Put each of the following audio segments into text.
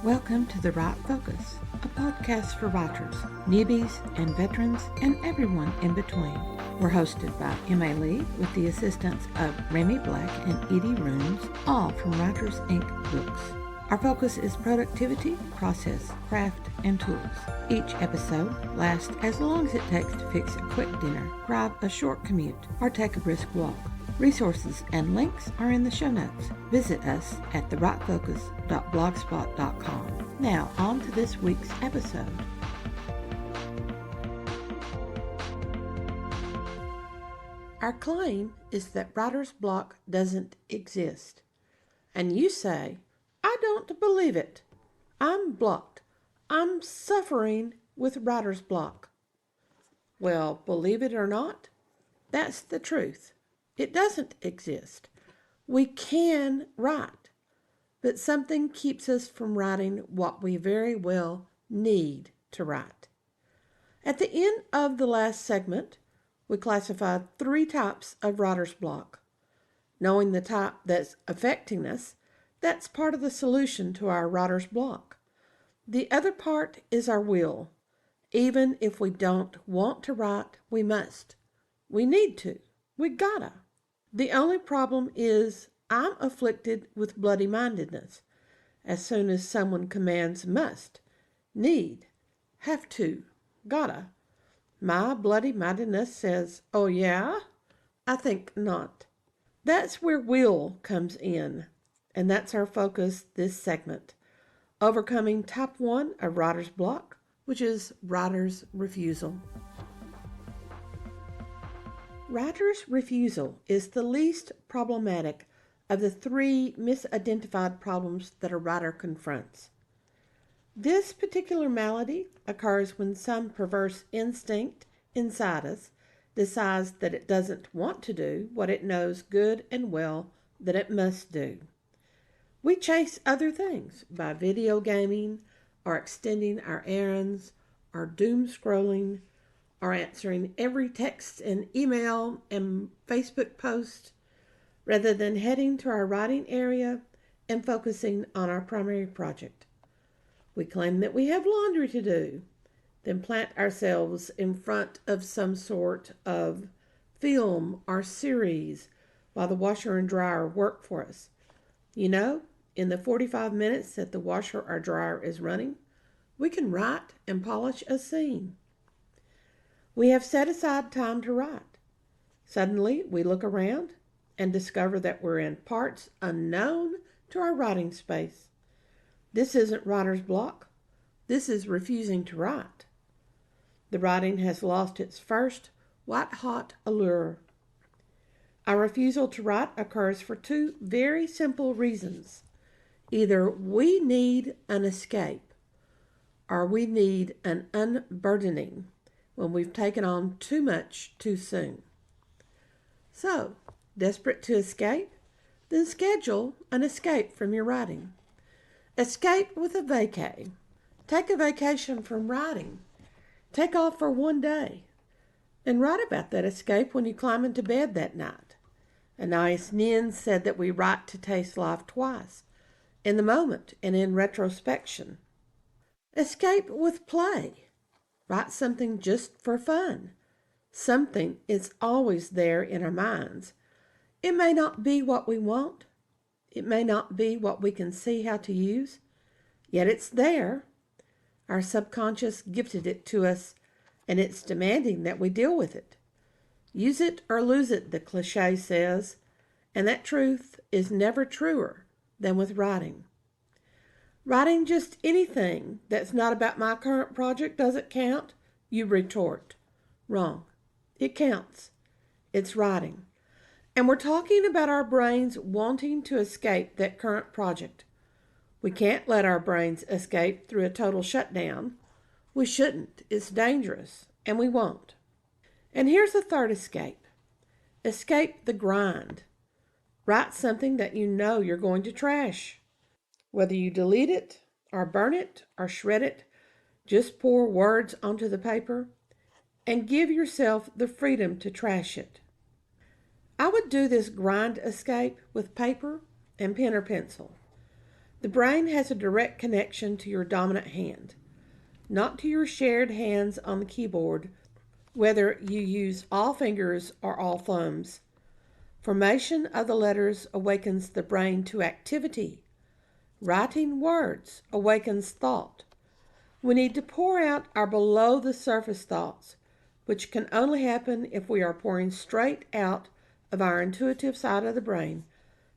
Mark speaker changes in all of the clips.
Speaker 1: Welcome to The Right Focus, a podcast for writers, newbies, and veterans, and everyone in between. We're hosted by M.A. Lee with the assistance of Remy Black and Edie Rooms, all from Writers Inc. Books. Our focus is productivity, process, craft, and tools. Each episode lasts as long as it takes to fix a quick dinner, drive a short commute, or take a brisk walk. Resources and links are in the show notes. Visit us at therightfocus.blogspot.com. Now, on to this week's episode. Our claim is that writer's block doesn't exist. And you say, I don't believe it. I'm blocked. I'm suffering with writer's block. Well, believe it or not, that's the truth. It doesn't exist. We can write, but something keeps us from writing what we very well need to write. At the end of the last segment, we classified 3 types of writer's block. Knowing the type that's affecting us, that's part of the solution to our writer's block. The other part is our will. Even if we don't want to write, we must. We need to. We gotta. The only problem is I'm afflicted with bloody-mindedness. As soon as someone commands must, need, have to, gotta, my bloody-mindedness says, oh yeah? I think not. That's where will comes in, and that's our focus this segment. Overcoming type 1 of writer's block, which is writer's refusal. Writer's refusal is the least problematic of the 3 misidentified problems that a writer confronts. This particular malady occurs when some perverse instinct inside us decides that it doesn't want to do what it knows good and well that it must do. We chase other things by video gaming, or extending our errands, or doom scrolling, or answering every text and email and Facebook post, rather than heading to our writing area and focusing on our primary project. We claim that we have laundry to do, then plant ourselves in front of some sort of film or series while the washer and dryer work for us. You know, in the 45 minutes that the washer or dryer is running, we can write and polish a scene. We have set aside time to write. Suddenly, we look around and discover that we're in parts unknown to our writing space. This isn't writer's block. This is refusing to write. The writing has lost its first white-hot allure. Our refusal to write occurs for 2 very simple reasons. Either we need an escape, or we need an unburdening when we've taken on too much too soon. So, desperate to escape? Then schedule an escape from your writing. Escape with a vacay. Take a vacation from writing. Take off for 1 day. And write about that escape when you climb into bed that night. Anais Nin said that we write to taste life twice, in the moment and in retrospection. Escape with play. Write something just for fun. Something is always there in our minds. It may not be what we want. It may not be what we can see how to use. Yet it's there. Our subconscious gifted it to us, and it's demanding that we deal with it. Use it or lose it, the cliche says, and that truth is never truer than with writing. Writing just anything that's not about my current project doesn't count, you retort. Wrong. It counts. It's writing. And we're talking about our brains wanting to escape that current project. We can't let our brains escape through a total shutdown. We shouldn't. It's dangerous, and we won't. And here's a third escape. Escape the grind. Write something that you know you're going to trash. Whether you delete it, or burn it, or shred it, just pour words onto the paper and give yourself the freedom to trash it. I would do this grind escape with paper and pen or pencil. The brain has a direct connection to your dominant hand, not to your shared hands on the keyboard, whether you use all fingers or all thumbs. Formation of the letters awakens the brain to activity. Writing words awakens thought. We need to pour out our below the surface thoughts, which can only happen if we are pouring straight out of our intuitive side of the brain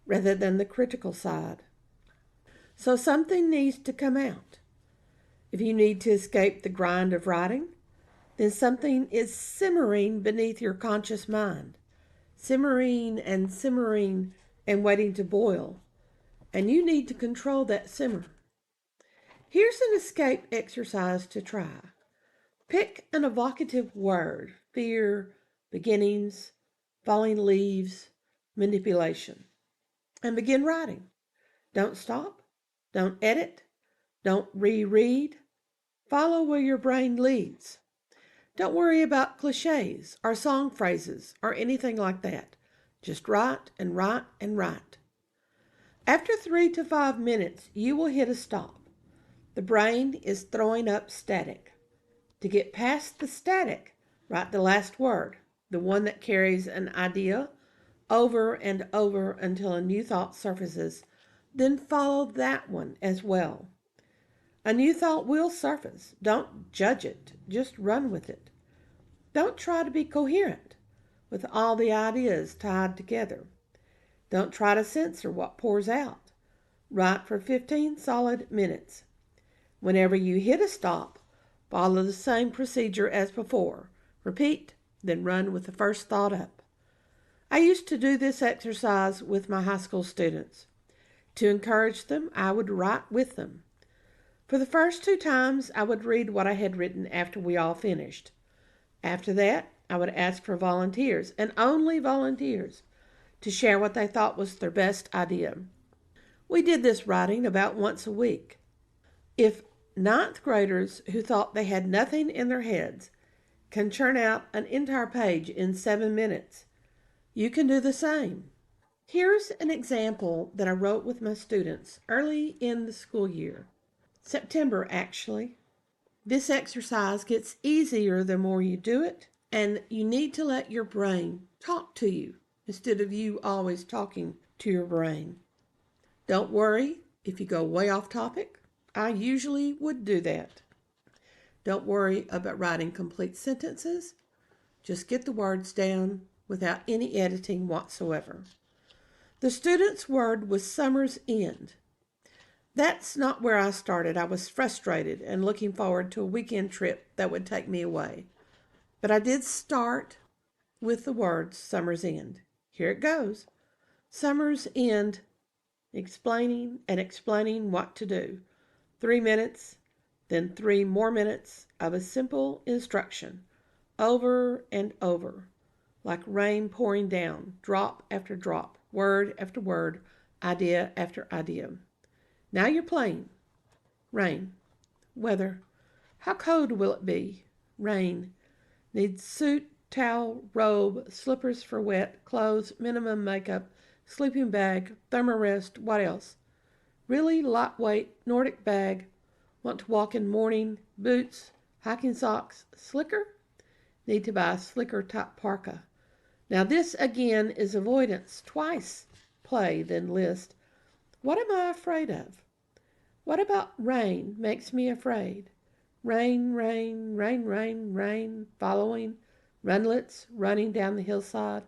Speaker 1: rather than the critical side. So something needs to come out. If you need to escape the grind of writing, then something is simmering beneath your conscious mind, simmering and waiting to boil, and you need to control that simmer. Here's an escape exercise to try. Pick an evocative word: fear, beginnings, falling leaves, manipulation, and begin writing. Don't stop. Don't edit. Don't reread. Follow where your brain leads. Don't worry about cliches or song phrases or anything like that. Just write and write and write. After 3 to 5 minutes, you will hit a stop. The brain is throwing up static. To get past the static, write the last word, the one that carries an idea, over and over until a new thought surfaces. Then follow that one as well. A new thought will surface. Don't judge it. Just run with it. Don't try to be coherent with all the ideas tied together. Don't try to censor what pours out. Write for 15 solid minutes. Whenever you hit a stop, follow the same procedure as before. Repeat, then run with the first thought up. I used to do this exercise with my high school students. To encourage them, I would write with them. For the first 2 times, I would read what I had written after we all finished. After that, I would ask for volunteers, and only volunteers, to share what they thought was their best idea. We did this writing about once a week. If 9th graders who thought they had nothing in their heads can churn out an entire page in 7 minutes, you can do the same. Here's an example that I wrote with my students early in the school year. September, actually. This exercise gets easier the more you do it, and you need to let your brain talk to you instead of you always talking to your brain. Don't worry if you go way off topic. I usually would do that. Don't worry about writing complete sentences. Just get the words down without any editing whatsoever. The student's word was summer's end. That's not where I started. I was frustrated and looking forward to a weekend trip that would take me away. But I did start with the words summer's end. Here it goes. Summer's end, explaining and explaining what to do. 3 minutes, then 3 more minutes of a simple instruction, over and over, like rain pouring down, drop after drop, word after word, idea after idea. Now you're playing. Rain. Weather. How cold will it be? Rain. Need suit, towel, robe, slippers for wet, clothes, minimum makeup, sleeping bag, thermarest, what else? Really lightweight Nordic bag. Want to walk in morning, boots, hiking socks, slicker? Need to buy a slicker type parka. Now this again is avoidance. Twice play, then list. What am I afraid of? What about rain makes me afraid? Rain, rain, rain, rain, rain, following, runlets, running down the hillside,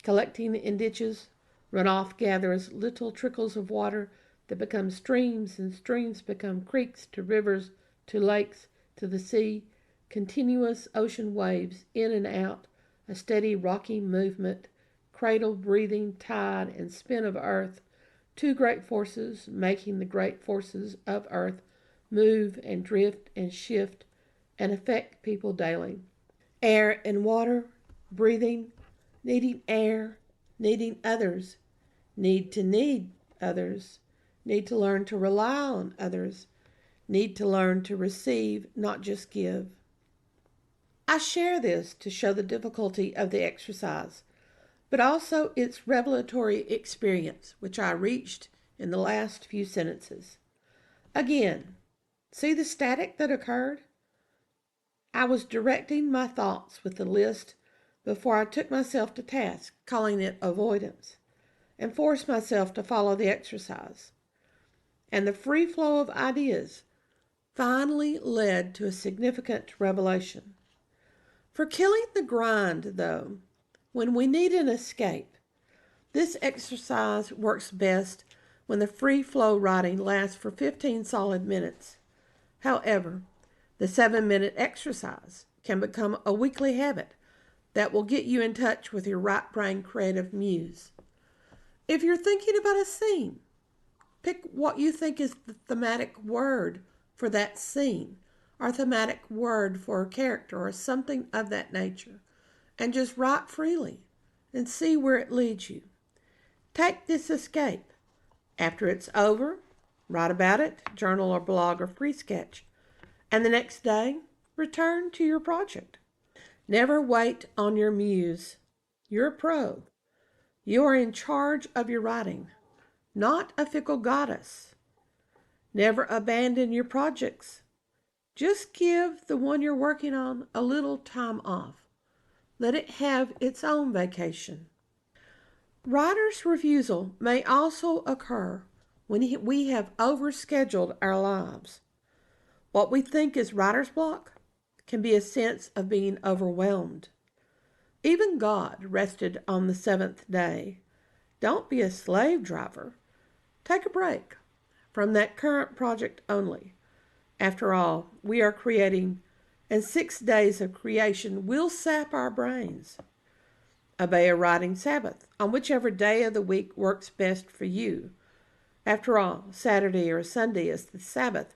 Speaker 1: collecting in ditches, runoff gathers little trickles of water that become streams, and streams become creeks to rivers, to lakes, to the sea, continuous ocean waves in and out, a steady rocking movement, cradle breathing tide and spin of earth, 2 great forces making the great forces of earth move and drift and shift and affect people daily. Air and water, breathing, needing air, needing others, need others, need to learn to rely on others, need to learn to receive, not just give. I share this to show the difficulty of the exercise, but also its revelatory experience, which I reached in the last few sentences. Again, see the static that occurred? I was directing my thoughts with the list before I took myself to task, calling it avoidance, and forced myself to follow the exercise. And the free flow of ideas finally led to a significant revelation. For killing the grind, though, when we need an escape, this exercise works best when the free flow writing lasts for 15 solid minutes. However, the 7-minute exercise can become a weekly habit that will get you in touch with your right brain creative muse. If you're thinking about a scene, pick what you think is the thematic word for that scene, or thematic word for a character, or something of that nature, and just write freely and see where it leads you. Take this escape. After it's over, write about it, journal or blog or free sketch, and the next day, return to your project. Never wait on your muse. You're a pro. You are in charge of your writing, not a fickle goddess. Never abandon your projects. Just give the one you're working on a little time off. Let it have its own vacation. Writer's refusal may also occur when we have overscheduled our lives. What we think is writer's block can be a sense of being overwhelmed. Even God rested on the seventh day. Don't be a slave driver. Take a break from that current project only. After all, we are creating, and 6 days of creation will sap our brains. Obey a writing Sabbath on whichever day of the week works best for you. After all, Saturday or Sunday as the Sabbath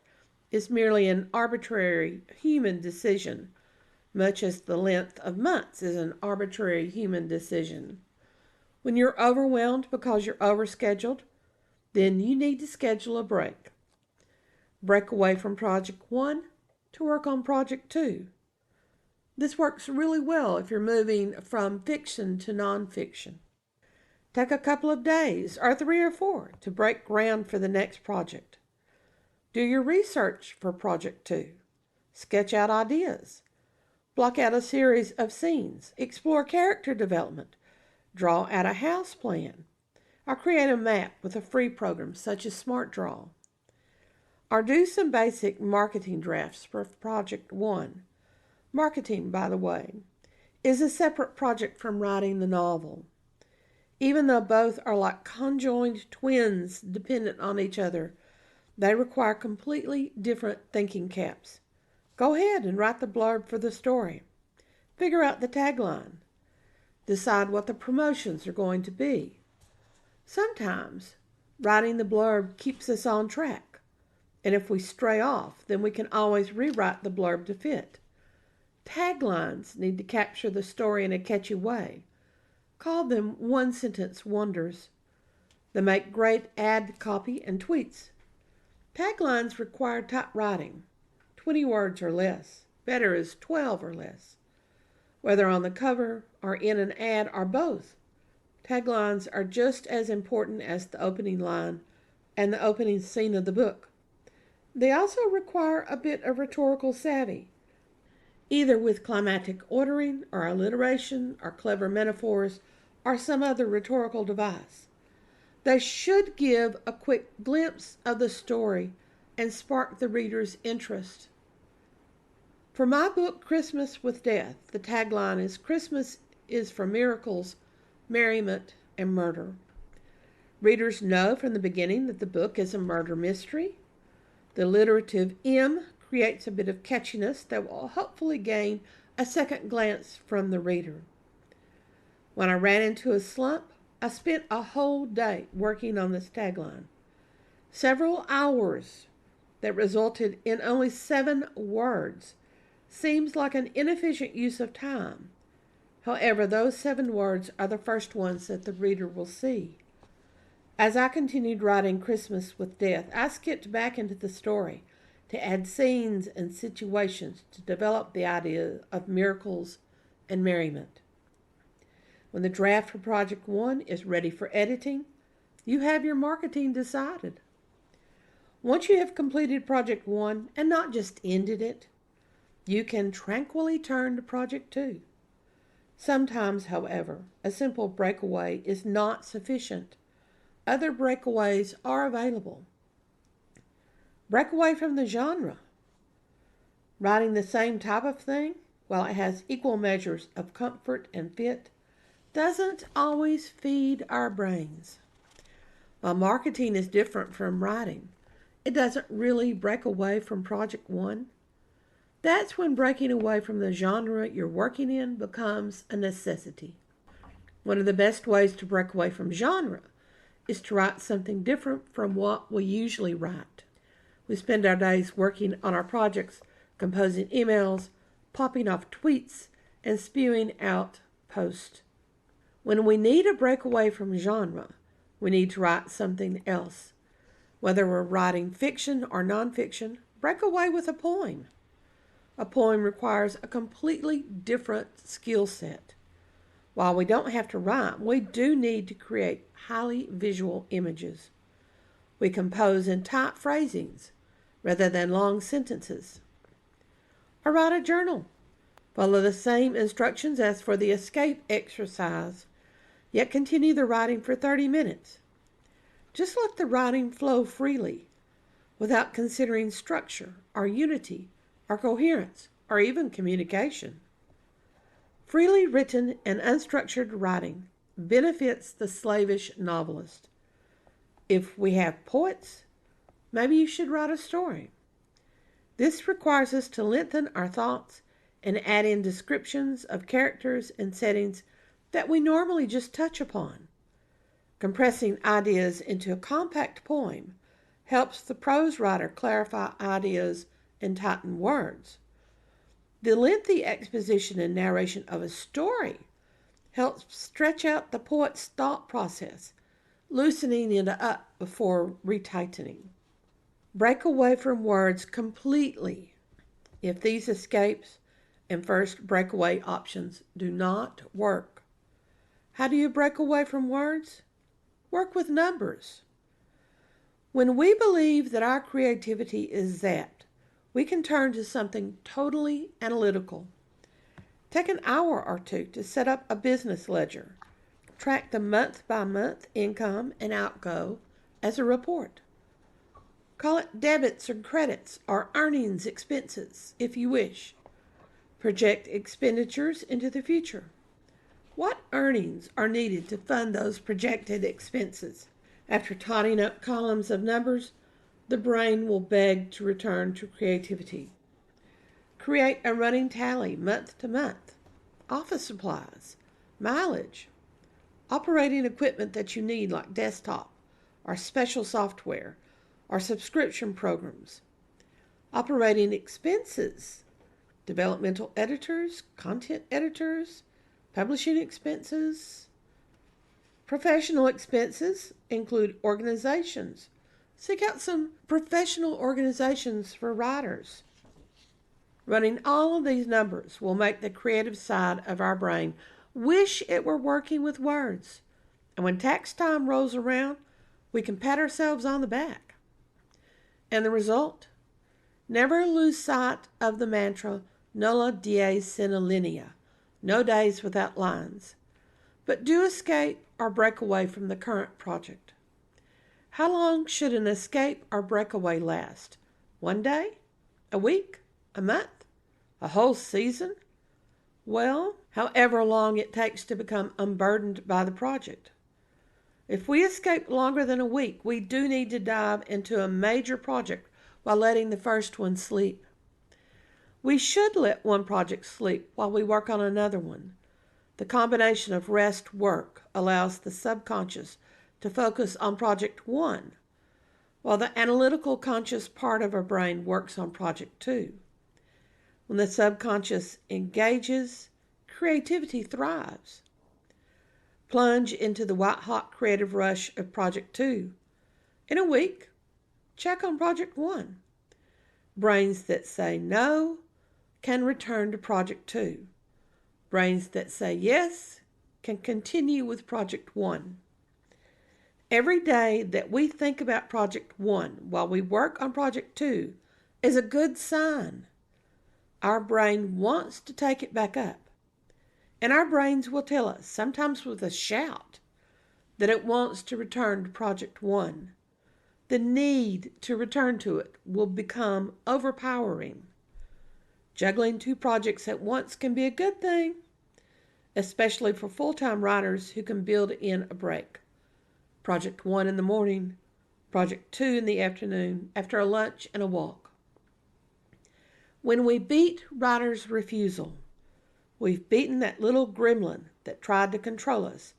Speaker 1: is merely an arbitrary human decision, much as the length of months is an arbitrary human decision. When you're overwhelmed because you're overscheduled, then you need to schedule a break. Break away from Project 1 to work on Project 2. This works really well if you're moving from fiction to nonfiction. Take a couple of days, or 3 or 4, to break ground for the next project. Do your research for Project 2. Sketch out ideas. Block out a series of scenes. Explore character development. Draw out a house plan. Or create a map with a free program such as SmartDraw. Or do some basic marketing drafts for Project 1. Marketing, by the way, is a separate project from writing the novel. Even though both are like conjoined twins dependent on each other, they require completely different thinking caps. Go ahead and write the blurb for the story. Figure out the tagline. Decide what the promotions are going to be. Sometimes writing the blurb keeps us on track, and if we stray off, then we can always rewrite the blurb to fit. Taglines need to capture the story in a catchy way. Call them one-sentence wonders. They make great ad copy and tweets. Taglines require tight writing, 20 words or less. Better is 12 or less. Whether on the cover or in an ad or both, taglines are just as important as the opening line and the opening scene of the book. They also require a bit of rhetorical savvy, either with climactic ordering or alliteration or clever metaphors or some other rhetorical device. They should give a quick glimpse of the story and spark the reader's interest. For my book, Christmas with Death, the tagline is "Christmas is for miracles, merriment, and murder." Readers know from the beginning that the book is a murder mystery. The alliterative M creates a bit of catchiness that will hopefully gain a second glance from the reader. When I ran into a slump, I spent a whole day working on this tagline. Several hours that resulted in only 7 words seems like an inefficient use of time. However, those 7 words are the first ones that the reader will see. As I continued writing Christmas with Death, I skipped back into the story to add scenes and situations to develop the idea of miracles and merriment. When the draft for Project 1 is ready for editing, You have your marketing decided. Once you have completed project 1 and not just ended it, you can tranquilly turn to project 2. Sometimes, however, a simple breakaway is not sufficient. Other breakaways are available. Break away from the genre. Writing the same type of thing, while it has equal measures of comfort and fit, doesn't always feed our brains. While marketing is different from writing, it doesn't really break away from project 1. That's when breaking away from the genre you're working in becomes a necessity. One of the best ways to break away from genre is to write something different from what we usually write. We spend our days working on our projects, composing emails, popping off tweets, and spewing out posts. When we need a breakaway from genre, we need to write something else. Whether we're writing fiction or nonfiction, break away with a poem. A poem requires a completely different skill set. While we don't have to rhyme, we do need to create highly visual images. We compose in tight phrasings rather than long sentences. Or write a journal. Follow the same instructions as for the escape exercise, yet continue the writing for 30 minutes. Just let the writing flow freely, without considering structure or unity or coherence or even communication. Freely written and unstructured writing benefits the slavish novelist. If we have poets, maybe you should write a story. This requires us to lengthen our thoughts and add in descriptions of characters and settings that we normally just touch upon. Compressing ideas into a compact poem helps the prose writer clarify ideas and tighten words. The lengthy exposition and narration of a story helps stretch out the poet's thought process, loosening it up before retightening. Break away from words completely if these escapes and first breakaway options do not work. How do you break away from words? Work with numbers. When we believe that our creativity is zapped, we can turn to something totally analytical. Take an hour or two to set up a business ledger. Track the month-by-month income and outgo as a report. Call it debits or credits or earnings expenses if you wish. Project expenditures into the future. What earnings are needed to fund those projected expenses? After totting up columns of numbers, the brain will beg to return to creativity. Create a running tally month to month. Office supplies, mileage, operating equipment that you need like desktop or special software or subscription programs. Operating expenses, developmental editors, content editors, publishing expenses. Professional expenses include organizations. Seek out some professional organizations for writers. Running all of these numbers will make the creative side of our brain wish it were working with words. And when tax time rolls around, we can pat ourselves on the back. And the result? Never lose sight of the mantra, nulla dies sine linea, no days without lines. But do escape or break away from the current project. How long should an escape or breakaway last? 1 day? A week? A month? A whole season? Well, however long it takes to become unburdened by the project. If we escape longer than a week, we do need to dive into a major project while letting the first one sleep. We should let one project sleep while we work on another one. The combination of rest-work allows the subconscious to focus on project 1, while the analytical conscious part of our brain works on project 2. When the subconscious engages, creativity thrives. Plunge into the white-hot creative rush of project 2. In a week, check on project 1. Brains that say no can return to project 2. Brains that say yes can continue with project 1. Every day that we think about Project 1 while we work on Project 2 is a good sign. Our brain wants to take it back up. And our brains will tell us, sometimes with a shout, that it wants to return to Project 1. The need to return to it will become overpowering. Juggling 2 projects at once can be a good thing, especially for full-time writers who can build in a break. Project 1 in the morning, Project 2 in the afternoon, after a lunch and a walk. When we beat writer's refusal, we've beaten that little gremlin that tried to control us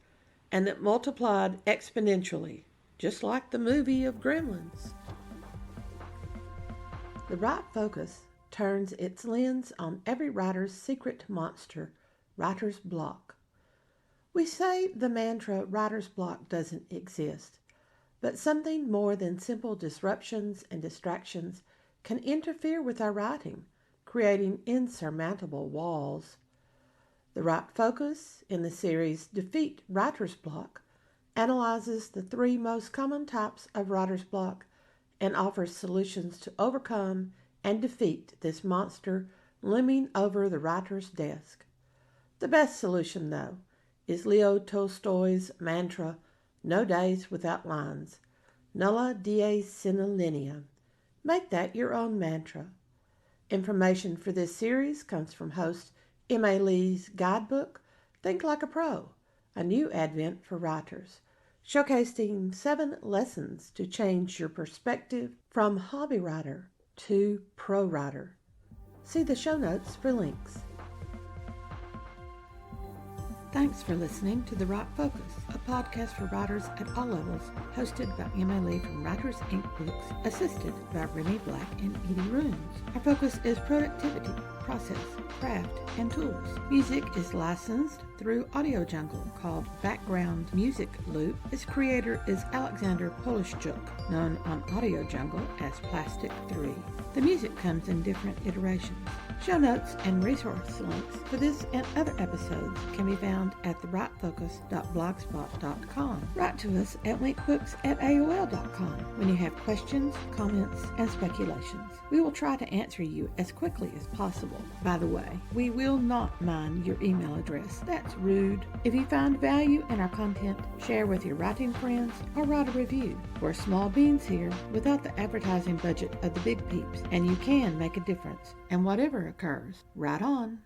Speaker 1: and that multiplied exponentially, just like the movie of Gremlins. The right focus turns its lens on every writer's secret monster, writer's block. We say the mantra writer's block doesn't exist, but something more than simple disruptions and distractions can interfere with our writing, creating insurmountable walls. The right focus in the series Defeat Writer's Block analyzes the 3 most common types of writer's block and offers solutions to overcome and defeat this monster looming over the writer's desk. The best solution, though, is Leo Tolstoy's mantra, no days without lines, nulla die sine linea. Make that your own mantra. Information for this series comes from host M.A. Lee's guidebook, Think Like a Pro, a new advent for writers, showcasing 7 lessons to change your perspective from hobby writer to pro writer. See the show notes for links. Thanks for listening to The Right Focus, a podcast for writers at all levels, hosted by M.A. Lee from Writers Inc. Books, assisted by Renee Black and Edie Runes. Our focus is productivity, process, craft, and tools. Music is licensed through Audio Jungle, called Background Music Loop. Its creator is Alexander Polishchuk, known on Audio Jungle as Plastic 3. The music comes in different iterations. Show notes and resource links for this and other episodes can be found at therightfocus.blogspot.com. Write to us at linkbooks@aol.com when you have questions, comments, and speculations. We will try to answer you as quickly as possible. By the way, we will not mine your email address. That's rude. If you find value in our content, share with your writing friends or write a review. We're small beans here without the advertising budget of the big peeps, and you can make a difference. And whatever occurs, write on.